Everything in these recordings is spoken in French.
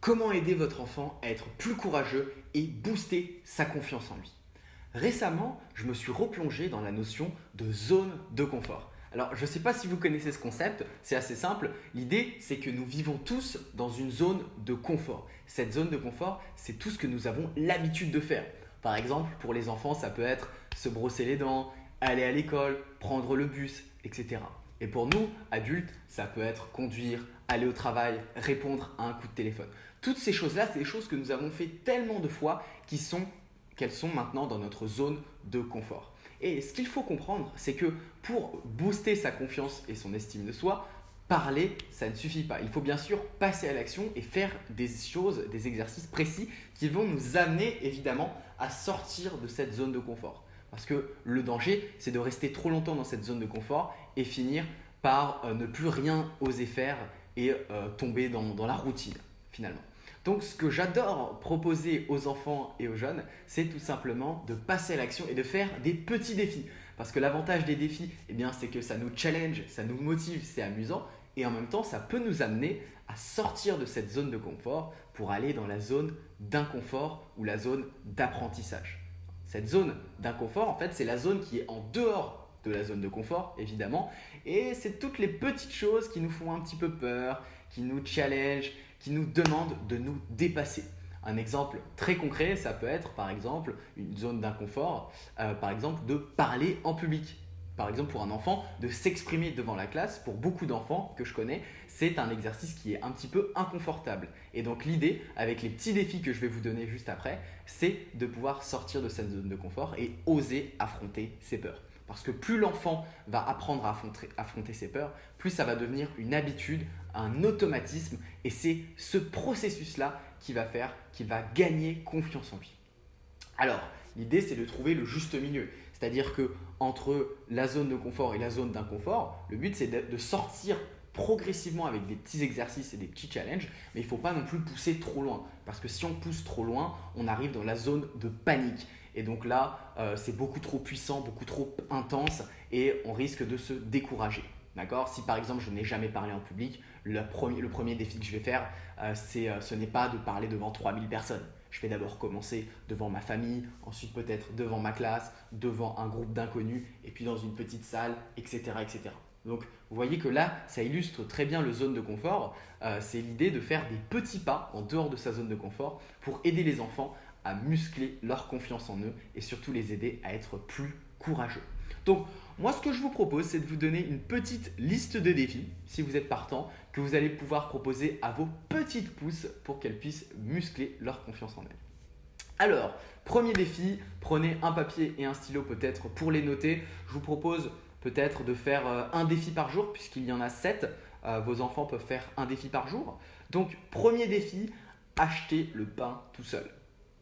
Comment aider votre enfant à être plus courageux et booster sa confiance en lui? Récemment, je me suis replongé dans la notion de zone de confort. Alors, je ne sais pas si vous connaissez ce concept, c'est assez simple. L'idée, c'est que nous vivons tous dans une zone de confort. Cette zone de confort, c'est tout ce que nous avons l'habitude de faire. Par exemple, pour les enfants, ça peut être se brosser les dents, aller à l'école, prendre le bus, etc. Et pour nous, adultes, ça peut être conduire, aller au travail, répondre à un coup de téléphone. Toutes ces choses-là, c'est des choses que nous avons fait tellement de fois qu'elles sont maintenant dans notre zone de confort. Et ce qu'il faut comprendre, c'est que pour booster sa confiance et son estime de soi, parler, ça ne suffit pas. Il faut bien sûr passer à l'action et faire des choses, des exercices précis qui vont nous amener évidemment à sortir de cette zone de confort. Parce que le danger, c'est de rester trop longtemps dans cette zone de confort et finir par ne plus rien oser faire et tomber dans la routine finalement. Donc ce que j'adore proposer aux enfants et aux jeunes, c'est tout simplement de passer à l'action et de faire des petits défis. Parce que l'avantage des défis, c'est que ça nous challenge, ça nous motive, c'est amusant. Et en même temps, ça peut nous amener à sortir de cette zone de confort pour aller dans la zone d'inconfort ou la zone d'apprentissage. Cette zone d'inconfort, en fait, c'est la zone qui est en dehors de la zone de confort, évidemment. Et c'est toutes les petites choses qui nous font un petit peu peur, qui nous challenge, qui nous demandent de nous dépasser. Un exemple très concret, ça peut être par exemple une zone d'inconfort, par exemple de parler en public. Par exemple pour un enfant, de s'exprimer devant la classe, pour beaucoup d'enfants que je connais, c'est un exercice qui est un petit peu inconfortable. Et donc l'idée, avec les petits défis que je vais vous donner juste après, c'est de pouvoir sortir de cette zone de confort et oser affronter ses peurs. Parce que plus l'enfant va apprendre à affronter ses peurs, plus ça va devenir une habitude, un automatisme. Et c'est ce processus-là qui va faire qu'il va gagner confiance en lui. Alors, l'idée, c'est de trouver le juste milieu. C'est-à-dire qu'entre la zone de confort et la zone d'inconfort, le but, c'est de sortir progressivement avec des petits exercices et des petits challenges, mais il ne faut pas non plus pousser trop loin. Parce que si on pousse trop loin, on arrive dans la zone de panique. Et donc là, c'est beaucoup trop puissant, beaucoup trop intense et on risque de se décourager. D'accord ? Si par exemple je n'ai jamais parlé en public, le premier défi que je vais faire, ce n'est pas de parler devant 3000 personnes. Je vais d'abord commencer devant ma famille, ensuite peut-être devant ma classe, devant un groupe d'inconnus et puis dans une petite salle, etc. etc. Donc vous voyez que là, ça illustre très bien le zone de confort. C'est l'idée de faire des petits pas en dehors de sa zone de confort pour aider les enfants à muscler leur confiance en eux et surtout les aider à être plus courageux. Donc, moi, ce que je vous propose, c'est de vous donner une petite liste de défis, si vous êtes partant, que vous allez pouvoir proposer à vos petites pousses pour qu'elles puissent muscler leur confiance en elles. Alors, premier défi, prenez un papier et un stylo peut-être pour les noter. Je vous propose peut-être de faire un défi par jour, puisqu'il y en a 7. Vos enfants peuvent faire un défi par jour. Donc, premier défi, acheter le pain tout seul.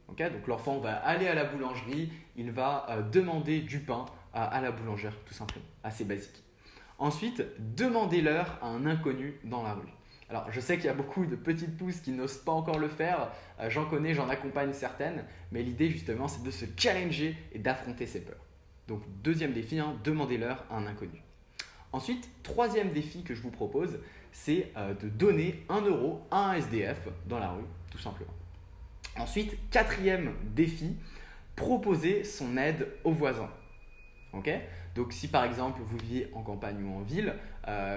Okay, donc l'enfant va aller à la boulangerie, il va demander du pain à la boulangère, tout simplement, assez basique. Ensuite, demandez l'heure à un inconnu dans la rue. Alors je sais qu'il y a beaucoup de petites pousses qui n'osent pas encore le faire, j'en connais, j'en accompagne certaines, mais l'idée justement c'est de se challenger et d'affronter ses peurs. Donc deuxième défi, demandez l'heure à un inconnu. Ensuite, troisième défi que je vous propose, c'est de donner 1 euro à un SDF dans la rue, tout simplement. Ensuite, quatrième défi, proposer son aide aux voisins. Okay ? Donc si par exemple vous vivez en campagne ou en ville,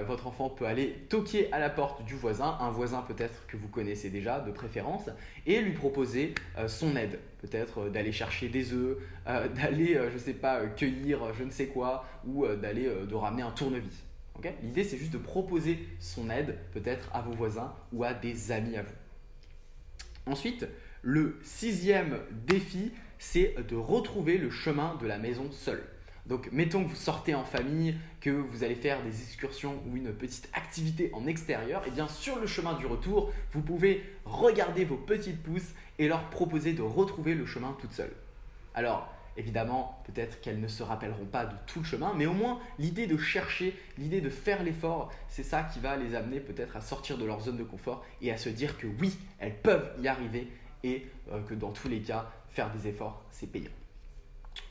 votre enfant peut aller toquer à la porte du voisin, un voisin peut-être que vous connaissez déjà de préférence, et lui proposer son aide. Peut-être d'aller chercher des œufs, d'aller, cueillir je ne sais quoi, ou de ramener un tournevis. Okay ? L'idée c'est juste de proposer son aide peut-être à vos voisins ou à des amis à vous. Ensuite, le sixième défi, c'est de retrouver le chemin de la maison seul. Donc, mettons que vous sortez en famille, que vous allez faire des excursions ou une petite activité en extérieur, et bien sur le chemin du retour, vous pouvez regarder vos petites pousses et leur proposer de retrouver le chemin toutes seules. Alors, évidemment, peut-être qu'elles ne se rappelleront pas de tout le chemin, mais au moins l'idée de chercher, l'idée de faire l'effort, c'est ça qui va les amener peut-être à sortir de leur zone de confort et à se dire que oui, elles peuvent y arriver et que dans tous les cas, faire des efforts, c'est payant.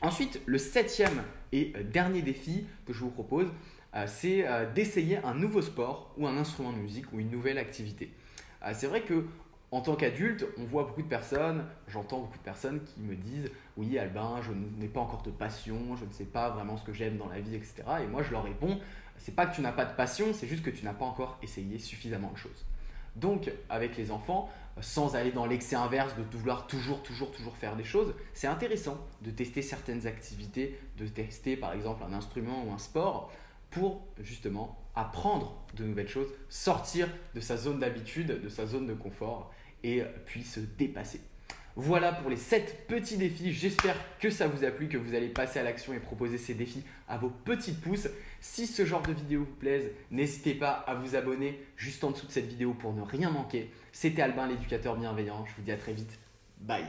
Ensuite, le septième et dernier défi que je vous propose, c'est d'essayer un nouveau sport ou un instrument de musique ou une nouvelle activité. C'est vrai que En tant qu'adulte, on voit beaucoup de personnes, j'entends beaucoup de personnes qui me disent « Oui Albin, je n'ai pas encore de passion, je ne sais pas vraiment ce que j'aime dans la vie, etc. » Et moi je leur réponds « C'est pas que tu n'as pas de passion, c'est juste que tu n'as pas encore essayé suffisamment de choses. » Donc avec les enfants, sans aller dans l'excès inverse de vouloir toujours faire des choses, c'est intéressant de tester certaines activités, de tester par exemple un instrument ou un sport pour justement apprendre de nouvelles choses, sortir de sa zone d'habitude, de sa zone de confort et puis se dépasser. Voilà pour les 7 petits défis. J'espère que ça vous a plu, que vous allez passer à l'action et proposer ces défis à vos petites pousses. Si ce genre de vidéo vous plaise, n'hésitez pas à vous abonner juste en dessous de cette vidéo pour ne rien manquer. C'était Albin, l'éducateur bienveillant. Je vous dis à très vite. Bye.